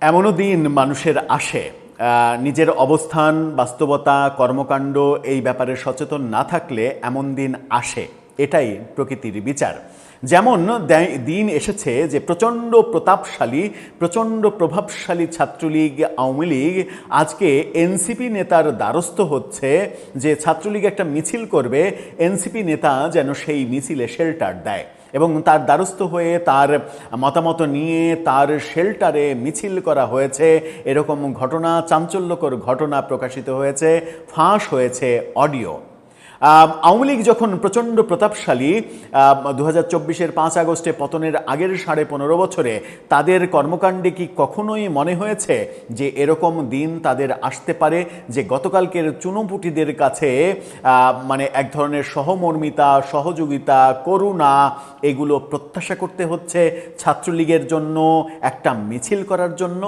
এমনও দিন মানুষের আসে নিজের অবস্থান, বাস্তবতা, কর্মকাণ্ড এই ব্যাপারে সচেতন না থাকলে এমন দিন আসে। এটাই প্রকৃতির বিচার। যেমন দিন এসেছে যে প্রচণ্ড প্রতাপশালী, প্রচণ্ড প্রভাবশালী ছাত্রলীগ, আওয়ামী লীগ আজকে এনসিপি নেতার দ্বারস্থ হচ্ছে যে ছাত্রলীগ একটা মিছিল করবে, এনসিপি নেতা যেন সেই মিছিলে শেল্টার দেয় এবং তার দ্বারস্থ হয়ে তার মতামত নিয়ে তার শেল্টারে মিছিল করা হয়েছে। এরকম ঘটনা, চাঞ্চল্যকর ঘটনা প্রকাশিত হয়েছে, ফাঁস হয়েছে অডিও। আওয়ামী লীগ যখন প্রচণ্ড প্রতাপশালী 2024-এর 5 আগস্টে পতনের আগের 15.5 বছরে তাদের কর্মকাণ্ডে কি কখনোই মনে হয়েছে যে এরকম দিন তাদের আসতে পারে, যে গতকালকের চুনোপুটিদের কাছে মানে এক ধরনের সহমর্মিতা, সহযোগিতা, করুণা এগুলো প্রত্যাশা করতে হচ্ছে ছাত্রলীগের জন্য, একটা মিছিল করার জন্য?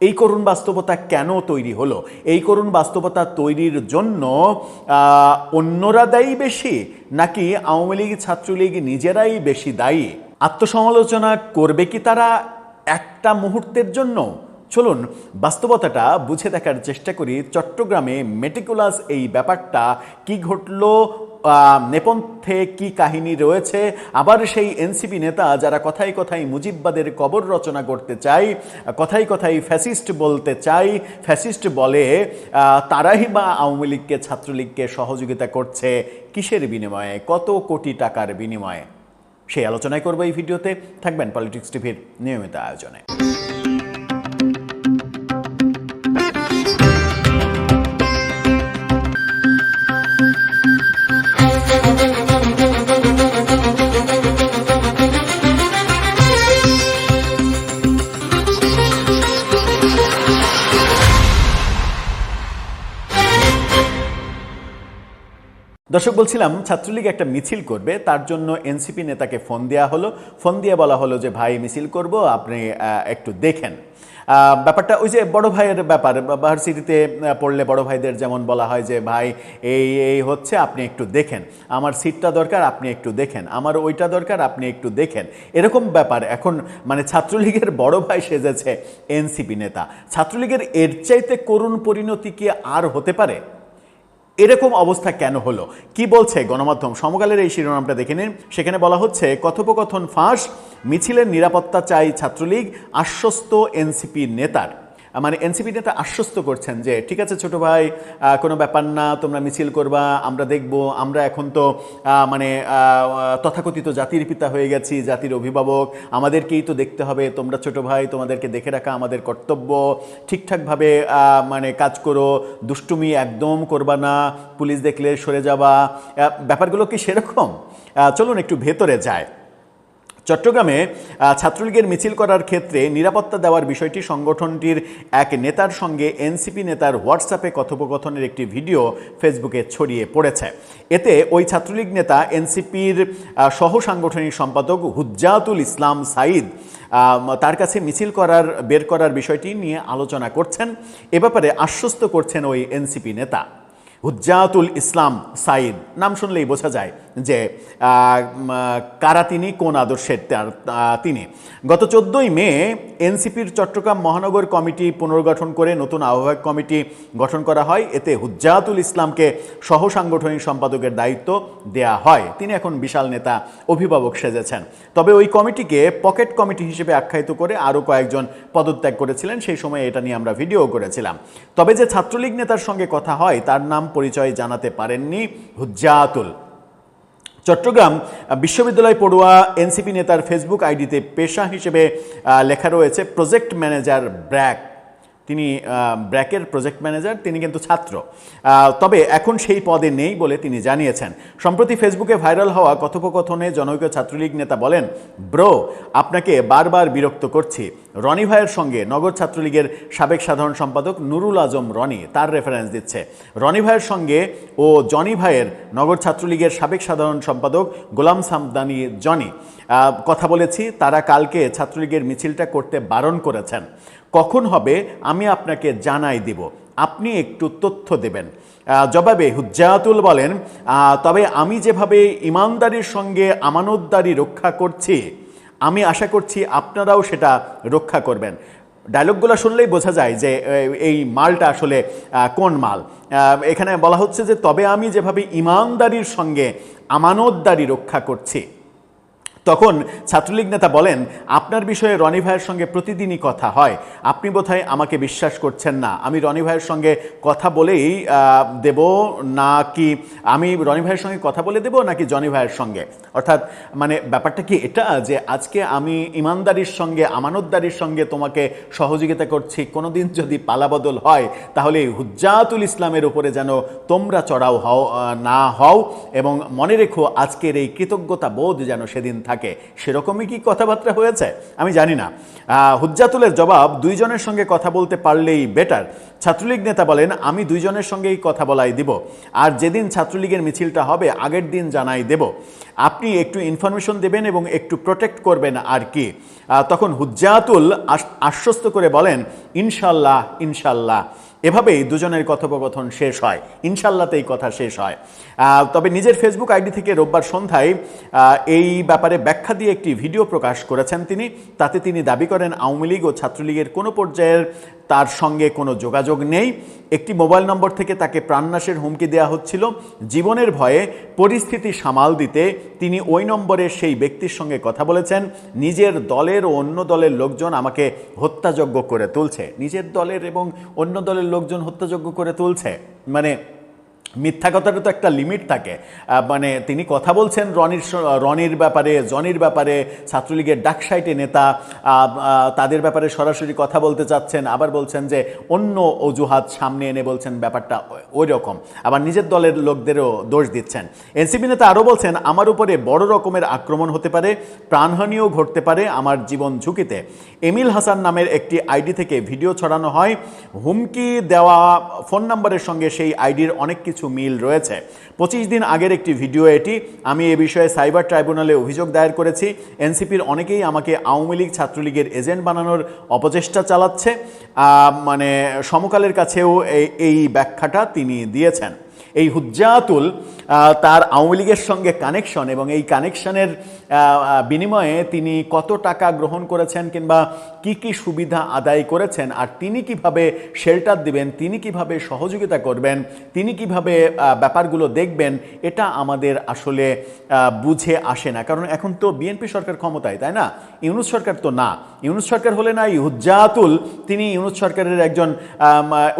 এই করুণ বাস্তবতা কেন তৈরি হলো? এই করুণ বাস্তবতা তৈরির জন্য অন্যরা দায়ী বেশি, নাকি আওয়ামী লীগ, ছাত্রলীগ নিজেরাই বেশি দায়ী? আত্মসমালোচনা করবে কি তারা একটা মুহূর্তের জন্য? চলুন বাস্তবতাটা বুঝে দেখার চেষ্টা করি। চট্টগ্রামে মেটিকুলাস এই ব্যাপারটা কি ঘটলো, নেপথ্যে কি কাহিনী রয়েছে, আবার সেই এনসিপি নেতা যারা কথায় কথায় মুজিববাদের কবর রচনা করতে চায়, কথায় কথায় ফ্যাসিস্ট বলতে চায়, ফ্যাসিস্ট বলে, তারাই বা আওয়ামী লীগকে, ছাত্রলীগকে সহযোগিতা করছে কিসের বিনিময়ে, কত কোটি টাকার বিনিময়ে? সেই আলোচনায় করবো এই ভিডিওতে। থাকবেন পলিটিক্স টিভির নিয়মিত আয়োজনে। দর্শক, বলছিলাম ছাত্রলীগ একটা মিছিল করবে, তার জন্য এনসিপি নেতাকে ফোন দেওয়া হলো। ফোন দিয়ে বলা হলো যে ভাই মিছিল করব, আপনি একটু দেখেন। ব্যাপারটা ওই যে বড় ভাইয়ের ব্যাপার, ভার্সিটিতে পড়লে বড় ভাইদের যেমন বলা হয় যে ভাই এই এই হচ্ছে, আপনি একটু দেখেন, আমার সিটটা দরকার, আপনি একটু দেখেন, আমার ওইটা দরকার, আপনি একটু দেখেন, এরকম ব্যাপার। এখন মানে ছাত্রলীগের বড় ভাই সেজেছে এনসিপি নেতা। ছাত্রলীগের এর চাইতে করুণ পরিণতি কি আর হতে পারে? এরকম অবস্থা কেন হলো? কি বলছে গণমাধ্যম? সমকালের এই শিরোনামটা দেখে নিন। সেখানে বলা হচ্ছে, কথোপকথন ফাঁস, মিছিলের নিরাপত্তা চাই ছাত্রলীগ, আশ্বস্ত এনসিপি নেতার। মানে এনসিপি নেতা আশ্বস্ত করছেন যে ঠিক আছে ছোট ভাই, কোনো ব্যাপার না, তোমরা মিছিল করবা, আমরা দেখব, আমরা এখন তো মানে তথাকথিত জাতির পিতা হয়ে গেছি, জাতির অভিভাবক, আমাদেরকেই তো দেখতে হবে, তোমরা ছোট ভাই, তোমাদেরকে দেখে রাখা আমাদের কর্তব্য, ঠিকঠাকভাবে মানে কাজ করো, দুষ্টুমি একদম করবা না, পুলিশ দেখলে সরে যাবা। ব্যাপারগুলো কি সেরকম? চলুন একটু ভেতরে যায়। চট্টগ্রামে ছাত্রলীগের মিছিল করার ক্ষেত্রে নিরাপত্তা দেওয়ার বিষয়টি সংগঠনটির এক নেতার সঙ্গে এনসিপি নেতার হোয়াটসঅ্যাপে কথোপকথনের একটি ভিডিও ফেসবুকে ছড়িয়ে পড়েছে। এতে ওই ছাত্রলীগ নেতা এনসিপির সহ সাংগঠনিক সম্পাদক হুজ্জাতুল ইসলাম সাঈদ তার কাছে মিছিল বের করার বিষয়টি নিয়ে আলোচনা করছেন। এ ব্যাপারে আশ্বস্ত করছেন ওই এনসিপি নেতা। হুজ্জাতুল ইসলাম সাঈদ নাম শুনলেই বোঝা যায় যে কারা তিনি, কোন আদর্শের তিনি। গত 14ই মে এনসিপির চট্টগ্রাম মহানগর কমিটি পুনর্গঠন করে নতুন আহ্বায়ক কমিটি গঠন করা হয়। এতে হুজ্জাতুল ইসলামকে সহ সাংগঠনিক সম্পাদকের দায়িত্ব দেয়া হয়। তিনি এখন বিশাল নেতা, অভিভাবক সেজেছেন। তবে ওই কমিটিকে পকেট কমিটি হিসেবে আখ্যায়িত করে আরও কয়েকজন পদত্যাগ করেছিলেন। সেই সময় এটা নিয়ে আমরা ভিডিও করেছিলাম। তবে যে ছাত্রলীগ নেতার সঙ্গে কথা হয় তার নাম পরিচয় জানাতে পারেননি হুজ্জাতুল। চট্টগ্রাম বিশ্ববিদ্যালয় পড়ুয়া এনসিপি নেতার ফেসবুক আইডিতে পেশা হিসেবে লেখা রয়েছে প্রজেক্ট ম্যানেজার ব্র্যাক। তিনি ব্র্যাকের প্রজেক্ট ম্যানেজার, তিনি কিন্তু ছাত্র। তবে এখন সেই পদে নেই বলে তিনি জানিয়েছেন। সম্প্রতি ফেসবুকে ভাইরাল হওয়া কথোপকথনে জনৈক ছাত্রলীগ নেতা বলেন, ব্রো, আপনাকে বারবার বিরক্ত করছি। রনি ভাইয়ের সঙ্গে নগর ছাত্রলীগের সাবেক সাধারণ সম্পাদক নুরুল আজম রনি, তার রেফারেন্স দিচ্ছে। রনি ভাইয়ের সঙ্গে ও জনি ভাইয়ের নগর ছাত্রলীগের সাবেক সাধারণ সম্পাদক গোলাম সামদানি জনি কথা বলেছি। তারা কালকে ছাত্রলীগের মিছিলটা করতে বারণ করেছেন। কখন হবে আমি আপনাকে জানাই দিব, আপনি একটু তথ্য দেবেন। জবাবে হুজ্জাতুল বলেন, তবে আমি যেভাবে ইমানদারির সঙ্গে আমানতদারি রক্ষা করছি, আমি আশা করছি আপনারাও সেটা রক্ষা করবেন। ডায়লগগুলো শুনলেই বোঝা যায় যে এই মালটা আসলে কোন মাল। এখানে বলা হচ্ছে যে তবে আমি যেভাবে ইমানদারির সঙ্গে আমানতদারি রক্ষা করছি। তখন ছাত্রলীগ নেতা বলেন, আপনার বিষয়ে রনি ভাইয়ের সঙ্গে প্রতিদিনই কথা হয়, আপনি বোধহয় আমাকে বিশ্বাস করছেন না। আমি রনি ভাইয়ের সঙ্গে কথা বলেই দেব নাকি আমি রনি ভাইয়ের সঙ্গে কথা বলে দেব নাকি জনি ভাইয়ের সঙ্গে? অর্থাৎ মানে ব্যাপারটা কি এটা যে আজকে আমি ইমানদারির সঙ্গে আমানতদারির সঙ্গে তোমাকে সহযোগিতা করছি, কোনোদিন যদি পালাবদল হয় তাহলে হুজ্জাতুল ইসলামের উপরে যেন তোমরা চড়াও না হও, এবং মনে রেখো আজকের এই কৃতজ্ঞতা বোধ যেন সেদিন থাকে। সেরকমই কি কথাবার্তা হয়েছে আমি জানি না। হুজ্জাতুলের জবাব, দুইজনের সঙ্গে কথা বলতে পারলেই বেটার। ছাত্রলীগ নেতা বলেন, আমি দুইজনের সঙ্গেই কথা বলাই দিব, আর যেদিন ছাত্রলীগের মিছিলটা হবে আগের দিন জানাই দেব। আপনি একটু ইনফরমেশন দেবেন এবং একটু প্রোটেক্ট করবেন আর কি। তখন হুজ্জাতুল আশ্বস্ত করে বলেন, ইনশাল্লাহ ইনশাল্লাহ। এভাবেই দুজনের কথোপকথন শেষ হয়, ইনশাল্লাহতেই কথা শেষ হয়। তবে নিজের ফেসবুক আইডি থেকে রোববার সন্ধ্যায় এই ব্যাপারে ব্যাখ্যা দিয়ে একটি ভিডিও প্রকাশ করেছেন তিনি। তাতে তিনি দাবি করেন আওয়ামী লীগ ও ছাত্রলীগের কোনো পর্যায়ের তার সঙ্গে কোনো যোগাযোগ নেই। একটি মোবাইল নম্বর থেকে তাকে প্রাণনাশের হুমকি দেওয়া হচ্ছিল। জীবনের ভয়ে পরিস্থিতি সামাল দিতে তিনি ওই নম্বরের সেই ব্যক্তির সঙ্গে কথা বলেছেন। নিজের দলের ও অন্য দলের লোকজন আমাকে হত্যাযজ্ঞ করে তুলছে। নিজের দলের এবং অন্য দলের লোকজন হত্যাযজ্ঞ করে তুলছে, মানে মিথ্যা কথাটা তো একটা লিমিট থাকে। মানে তিনি কথা বলছেন রনির ব্যাপারে, জনির ব্যাপারে, ছাত্রলীগের ডাকসাইটে নেতা, তাদের ব্যাপারে সরাসরি কথা বলতে চাচ্ছেন, আবার বলছেন যে অন্য অজুহাত সামনে এনে বলছেন ব্যাপারটা ওই রকম, আবার নিজের দলের লোকদেরও দোষ দিচ্ছেন। এনসিপি নেতা আরও বলছেন, আমার উপরে বড় রকমের আক্রমণ হতে পারে, প্রাণহানিও ঘটতে পারে আমার জীবন ঝুঁকিতে। এমিল হাসান নামের একটি আইডি থেকে ভিডিও ছড়ানো হয়। হুমকি দেওয়া ফোন নম্বরের সঙ্গে সেই আইডির অনেক কিছু মিল রয়েছে। 25 দিন আগের একটি ভিডিও এটি। আমি এ বিষয়ে সাইবার ট্রাইব্যুনালে অভিযোগ দায়ের করেছি। এনসিপির অনেকেই আমাকে আওয়ামী লীগ ছাত্রলীগের এজেন্ট বানানোর অপচেষ্টা চালাচ্ছে। মানে সমকালের কাছেও এই ব্যাখ্যাটা তিনি দিয়েছেন। এই হুজ্জাতুল তার আওয়ামী লীগের সঙ্গে কানেকশন এবং এই কানেকশনের বিনিময়ে তিনি কত টাকা গ্রহণ করেছেন কিংবা কি কি সুবিধা আদায় করেছেন, আর তিনি কিভাবে শেল্টার দিবেন, তিনি কিভাবে সহযোগিতা করবেন, তিনি কিভাবে ব্যাপারগুলো দেখবেন, এটা আমাদের আসলে বুঝে আসে না। কারণ এখন তো বিএনপি সরকার ক্ষমতায়, তাই না? ইউনূস সরকার তো না। ইউনূস সরকার হলে না, এই হুজ্জাতুল তিনি ইউনূস সরকারের একজন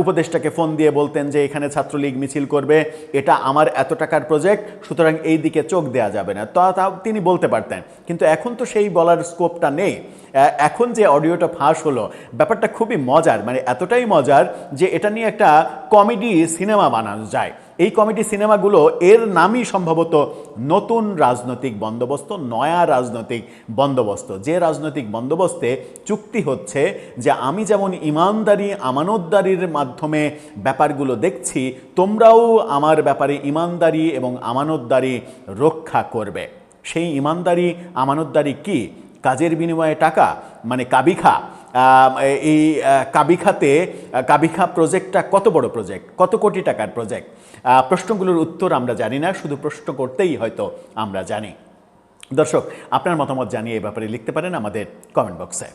উপদেষ্টাকে ফোন দিয়ে বলতেন যে এখানে ছাত্রলীগ মিছিল করবে, এটা আমার এত টাকার প্রজেক্ট, সুতরাং এই দিকে চোখ দেয়া যাবে না, তাও তিনি বলতে পারতেন। কিন্তু এখন তো সেই বলার স্কোপটা নেই। এখন যে অডিওটা ফাঁস হলো, ব্যাপারটা খুবই মজার, মানে এতটাই মজার যে এটা নিয়ে একটা কমেডি সিনেমা বানানো যায়। এই কমেডি সিনেমাগুলো এর নামই সম্ভবত নতুন রাজনৈতিক বন্দোবস্ত, নয়া রাজনৈতিক বন্দোবস্ত। যে রাজনৈতিক বন্দোবস্তে চুক্তি হচ্ছে যে আমি যেমন ইমানদারি আমানতদারির মাধ্যমে ব্যাপারগুলো দেখছি, তোমরাও আমার ব্যাপারে ইমানদারি এবং আমানতদারি রক্ষা করবে। সেই ইমানদারি আমানতদারি কি? কাজের বিনিময়ে টাকা, মানে কাবিখা। এই কাবিখা প্রজেক্টটা কত বড় প্রজেক্ট, কত কোটি টাকার প্রজেক্ট? প্রশ্নগুলোর উত্তর আমরা জানি না, শুধু প্রশ্ন করতেই হয়তো আমরা জানি। দর্শক, আপনার মতামত জানিয়ে এই ব্যাপারে লিখতে পারেন আমাদের কমেন্ট বক্সে।